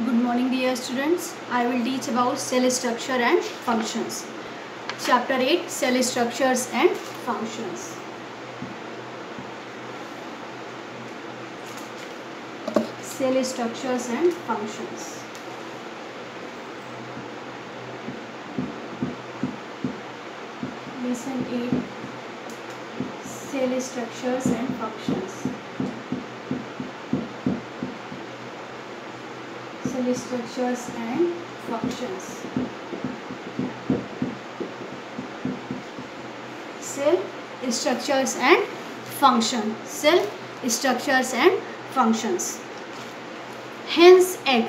Good morning dear students. I will teach about cell structure and functions. Chapter 8, cell structures and functions. Cell structures and functions. Lesson 8, cell structures and functions. Cell structures and functions. Cell structures and function. Cell structures and functions. Hen's egg.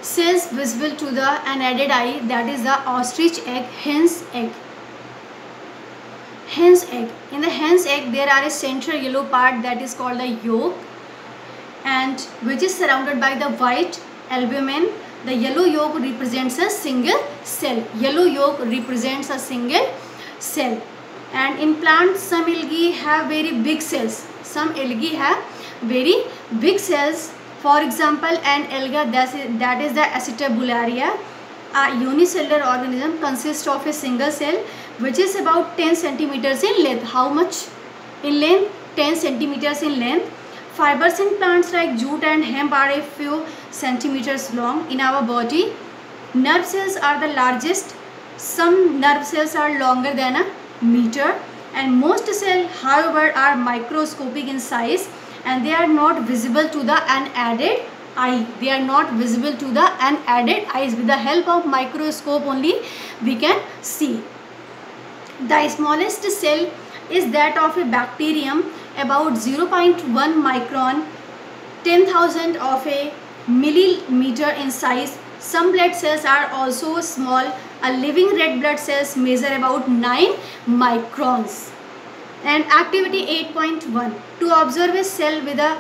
Cells visible to the unaided eye, that is the ostrich egg, hen's egg. Hen's egg. In the hen's egg there are a central yellow part that is called the yolk, and which is surrounded by the white albumin. The yellow yolk represents a single cell. Yellow yolk represents a single cell. And in plants, some algae have very big cells. Some algae have very big cells. For example, an alga that is the Acetabularia, a unicellular organism, consists of a single cell which is about 10 centimeters in length. How much in length? 10 centimeters in length. Fibers in plants like jute and hemp are a few centimeters long. In our body, nerve cells are the largest. Some nerve cells are longer than a meter, and most cells, however, are microscopic in size, and they are not visible to the unaided eye. They are not visible to the unaided eyes. With the help of microscope only we can see. The smallest cell is that of a bacterium, about 0.1 micron, 10,000 of a millimeter in size. Some blood cells are also small. A living red blood cells measure about 9 microns. And activity 8.1. To observe a cell with an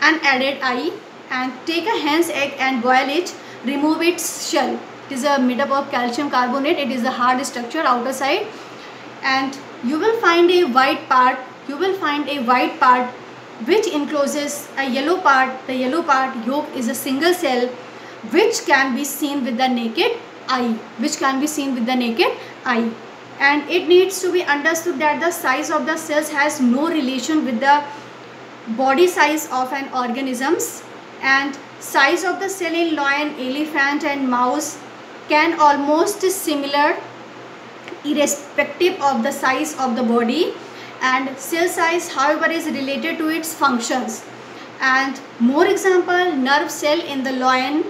unaided eye, and take a hen's egg and boil it. Remove its shell. It is made up of calcium carbonate. It is the hard structure outer side, and you will find a white part. You will find a white part which encloses a yellow part. The yellow part, yolk, is a single cell which can be seen with the naked eye. Which can be seen with the naked eye. And it needs to be understood that the size of the cells has no relation with the body size of an organisms, and size of the cell in lion, elephant and mouse can almost similar irrespective of the size of the body, and cell size, however, is related to its functions. And more example, nerve cell in the lion,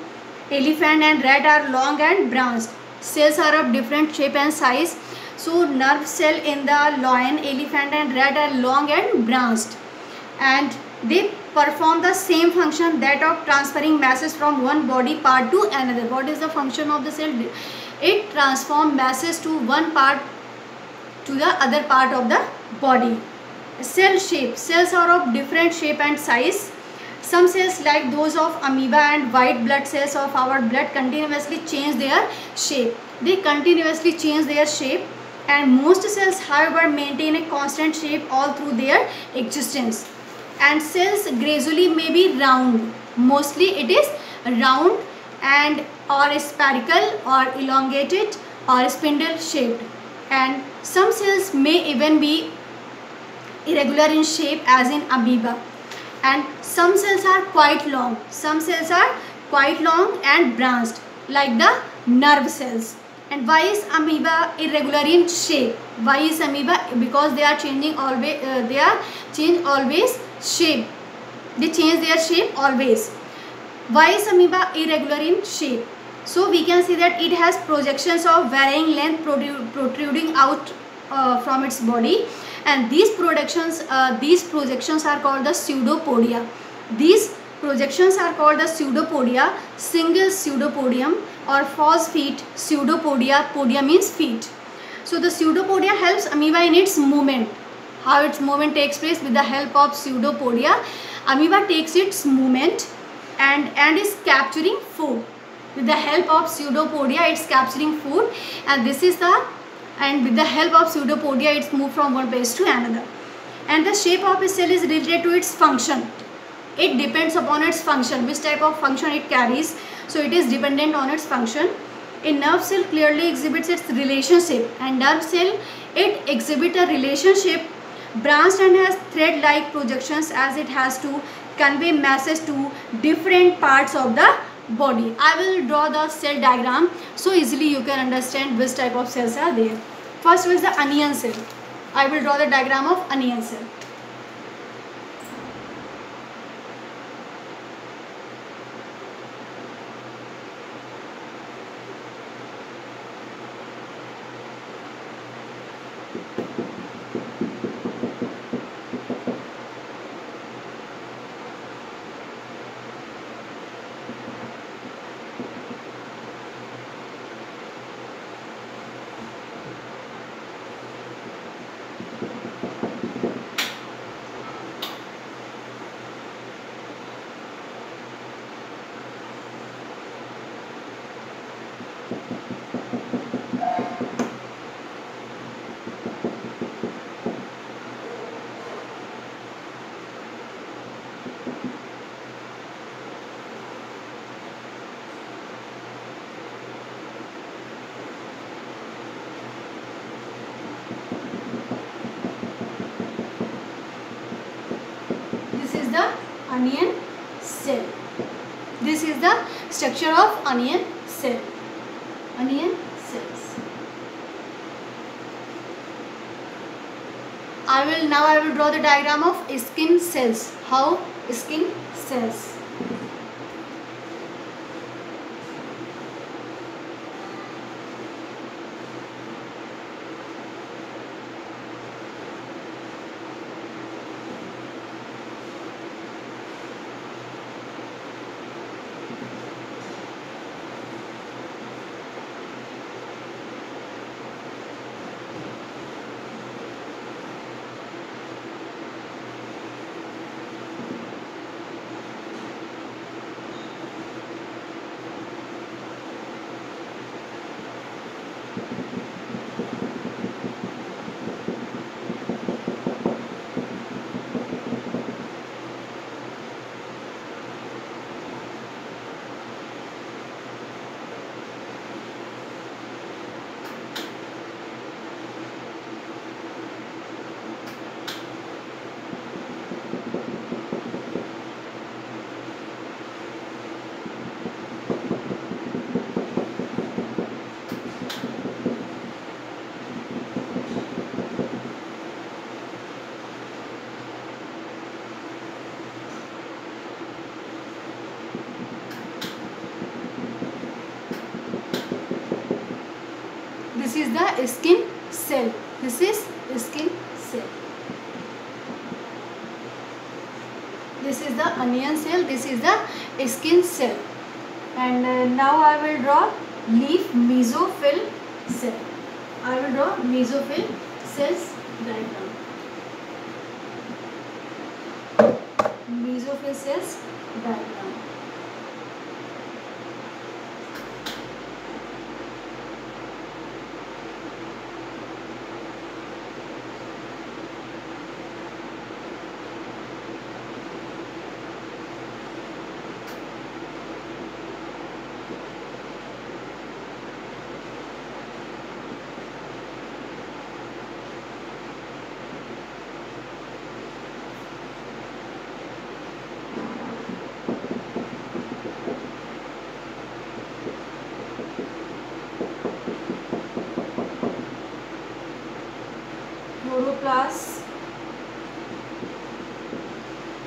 elephant and rat are long and branched. Cells are of different shape and size. So nerve cell in the lion, elephant and rat are long and branched, and they perform the same function, that of transferring masses from one body part to another. What is the function of the cell? It transforms masses to one part to the other part of the body. Cell shape. Cells are of different shape and size. Some cells, like those of amoeba and white blood cells of our blood, continuously change their shape. They continuously change their shape, and most cells, however, maintain a constant shape all through their existence. And cells gradually may be round. Mostly it is round and or spherical or elongated or spindle shaped. And some cells may even be irregular in shape, as in amoeba. And some cells are quite long. Some cells are quite long and branched, like the nerve cells. And why is amoeba irregular in shape? Why is amoeba? Because they are changing always. Shape. They change their shape always. Why is amoeba irregular in shape? So we can see that it has projections of varying length protruding out from its body, and these projections are called the pseudopodia. These projections are called the pseudopodia, single pseudopodium or false feet. Pseudopodia, podia means feet. So the pseudopodia helps amoeba in its movement. How its movement takes place? With the help of pseudopodia, amoeba takes its movement and is capturing food. With the help of pseudopodia, it's capturing food, and this is the and with the help of pseudopodia it's moved from one place to another. And the shape of a cell is related to its function. it depends upon its function, which type of function it carries. So it is dependent on its function. A nerve cell clearly exhibits its relationship, and nerve cell, it exhibits a relationship branched and has thread-like projections as it has to convey message to different parts of the body. I will draw the cell diagram so easily you can understand which type of cells are there. First is the onion cell. I will draw the diagram of onion cell. The onion cell. This is the structure of onion cell. Onion cells. I will draw the diagram of skin cells. How skin cells. This is the skin cell. This is skin cell. This is the onion cell. This is the skin cell. And now I will draw leaf mesophyll cell. I will draw mesophyll cells diagram. Mesophyll cells diagram.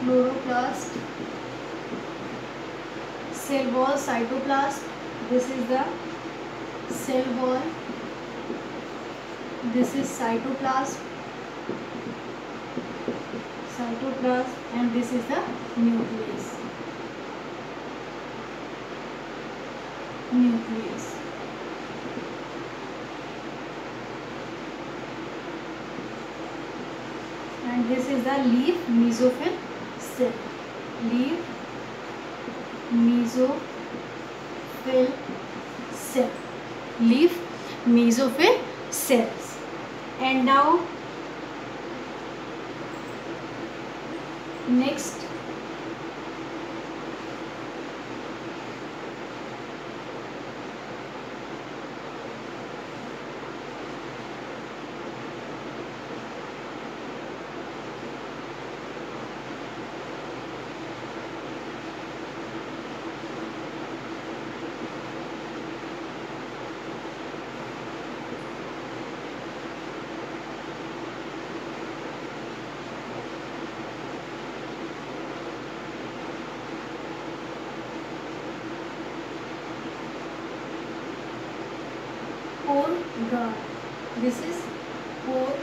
Chloroplast, cell wall, cytoplasm. This is the cell wall. This is cytoplasm, and this is the nucleus. And this is the leaf mesophyll cell. Leaf mesophyll cell. Leaf mesophyll cells. And now next organ. This is organ.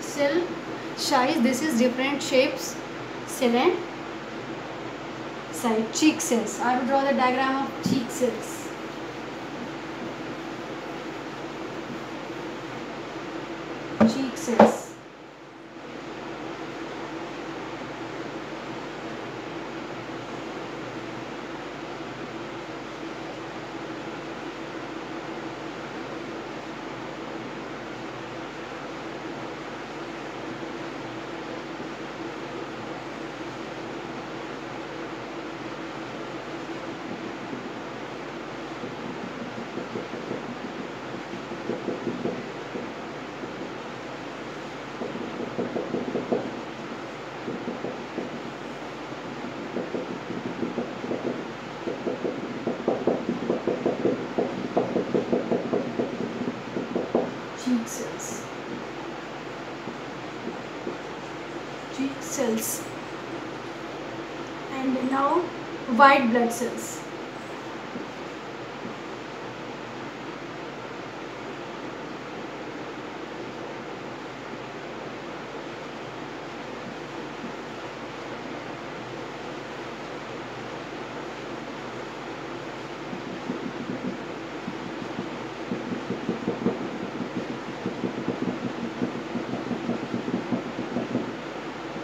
Cell size, this is different shapes, cell and size. Cheek cells. I will draw the diagram of cheek cells. Cheek cells. Cheek cells. Cheek cells. And now white blood cells.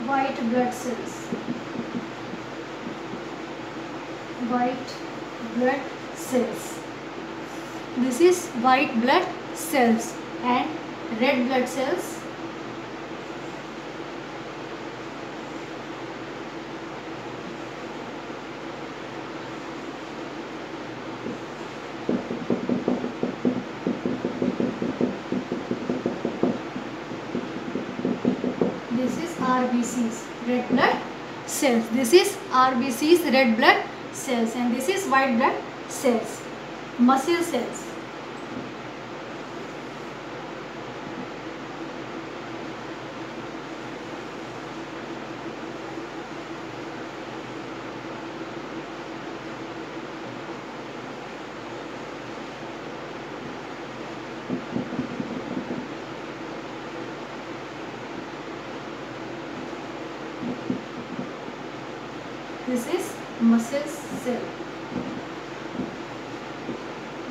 White blood cells. White blood cells. This is white blood cells and red blood cells. This is RBCs, red blood cells. This is RBCs, red blood cells, and this is white blood cells, muscle cells. This is muscle cell.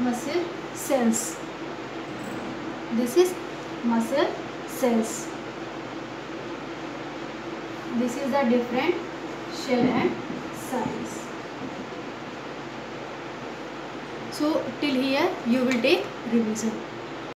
Muscle cells. This is muscle cells. This is the different shell and size. So till here you will take revision.